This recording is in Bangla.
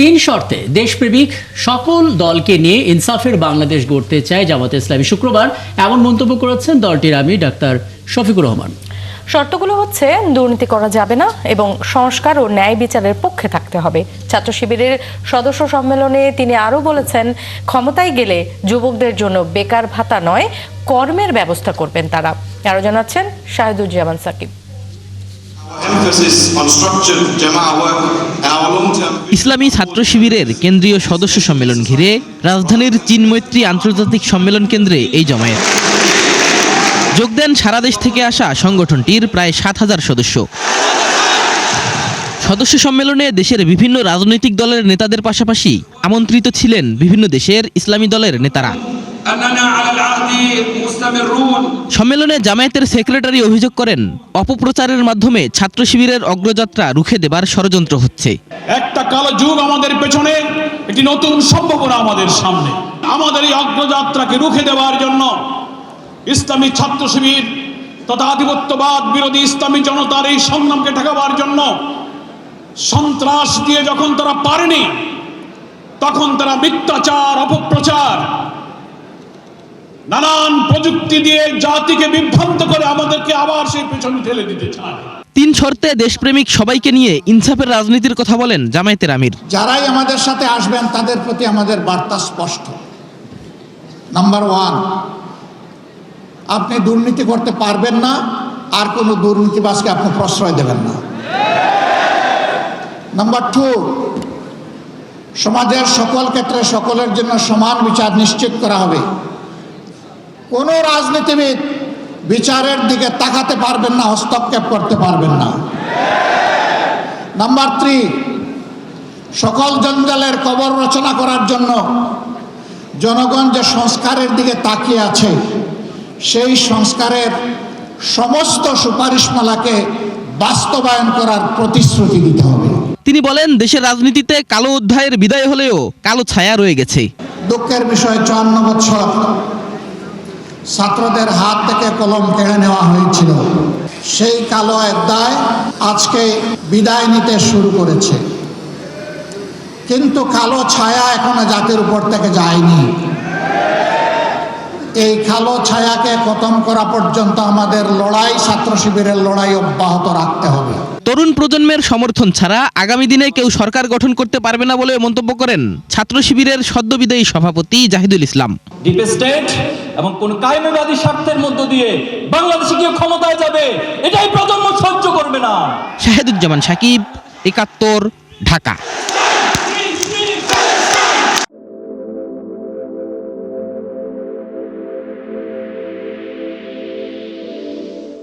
তিন শর্তে দেশপ্রেমিক সকল দলকে নিয়ে ইনসাফের বাংলাদেশ গড়তে চায় জামায়াতে ইসলামী। শুক্রবার এমন মন্তব্য করেছেন দলটির আমির ডাক্তার শফিকুর রহমান। শর্তগুলো হচ্ছে দুর্নীতি করা যাবে না এবং সংস্কার ও ন্যায় বিচারের পক্ষে থাকতে হবে। ছাত্র শিবিরের সদস্য সম্মেলনে তিনি আরও বলেছেন, ক্ষমতায় গেলে যুবকদের জন্য বেকার ভাতা নয়, কর্মের ব্যবস্থা করবেন তারা। আরও জানাচ্ছেন শাহিদুজ্জামান সাকিব। ইসলামী ছাত্র শিবিরের কেন্দ্রীয় সদস্য সম্মেলন ঘিরে রাজধানীর চীন মৈত্রী আন্তর্জাতিক সম্মেলন কেন্দ্রে এই জমায়েত। যোগ দেন সারা দেশ থেকে আসা সংগঠনটির প্রায় ৭,০০০ সদস্য। সদস্য সম্মেলনে দেশের বিভিন্ন রাজনৈতিক দলের নেতাদের পাশাপাশি আমন্ত্রিত ছিলেন বিভিন্ন দেশের ইসলামী দলের নেতারা। সম্মেলনে জামায়াতের সেক্রেটারি অভিযোগ করেন, অপপ্রচারের মাধ্যমে ছাত্র শিবিরের অগ্রযাত্রা রুখে দেবার ষড়যন্ত্র হচ্ছে। একটা কালো যুগ আমাদের পেছনে, একটি নতুন সম্ভাবনা আমাদের সামনে। আমাদের এই অগ্রযাত্রাকে রুখে দেওয়ার জন্য ইসলামী ছাত্র শিবির তথা আধিপত্যবাদ বিরোধী ইসলামী জনতার এই সংগ্রামকে ঠেকাবার জন্য সন্ত্রাস দিয়ে যখন তারা পারেনি, তখন তারা মিথ্যাচার, অপপ্রচার, নানান প্রযুক্তি দিয়ে জাতিকে বিভ্রান্ত করে আমাদেরকে আবার সেই পেছনে ঠেলে দিতে চায়। তিন শর্তে দেশপ্রেমিক সবাইকে নিয়ে ইনসাফের রাজনীতির কথা বলেন জামায়াতের আমির। যারাই আমাদের সাথে আসবেন তাদের প্রতি আমাদের বার্তা স্পষ্ট। নাম্বার 1, আপনি দুর্নীতি করতে পারবেন না, আর কোনো দুর্নীতিবাজকে আপনি প্রশ্রয় দেবেন না। নাম্বার 2, সমাজের সকল ক্ষেত্রে সকলের জন্য সমান বিচার নিশ্চিত করা হবে। কোনো রাজনীতিবিদ বিচারের দিকে তাকাতে পারবেন না, হস্তক্ষেপ করতে পারবেন না। নাম্বার 3, সকল জঞ্জালের কবর রচনা করার জন্য জনগণ যে সংস্কারের দিকে তাকিয়ে আছে, সেই সংস্কারের সমস্ত সুপারিশমালাকে বাস্তবায়ন করার প্রতিশ্রুতি দিতে হবে। তিনি বলেন, দেশের রাজনীতিতে কালো অধ্যায়ের বিদায় হলেও কালো ছায়া রয়ে গেছে। দুঃখের বিষয় 54 বছর ছাত্রদের হাত থেকে কলম কেড়ে নেওয়া হয়েছিল। সেই কালো অধ্যায় আজকে বিদায় নিতে শুরু করেছে, কিন্তু কালো ছায়া এখনো জাতির উপর থেকে যায়নি। এই কালো ছায়াকে খতম করা পর্যন্ত আমাদের লড়াই, ছাত্র শিবিরের লড়াই অব্যাহত রাখতে হবে। তরুণ প্রজন্মের সমর্থন ছাড়া আগামী দিনে কেউ সরকার গঠন করতে পারবে না বলে মন্তব্য করেন ছাত্র শিবিরের সদ্যবিদায়ী সভাপতি জাহিদুল ইসলাম। ডিপ স্টেট এবং কোন কায়েমবাদী স্বার্থের মধ্য দিয়ে বাংলাদেশে গিয়ে ক্ষমতায় যাবে, এটাই প্রজন্ম সহ্য করবে না। শাহিদুজ্জামান সাকিব, ৭১, ঢাকা।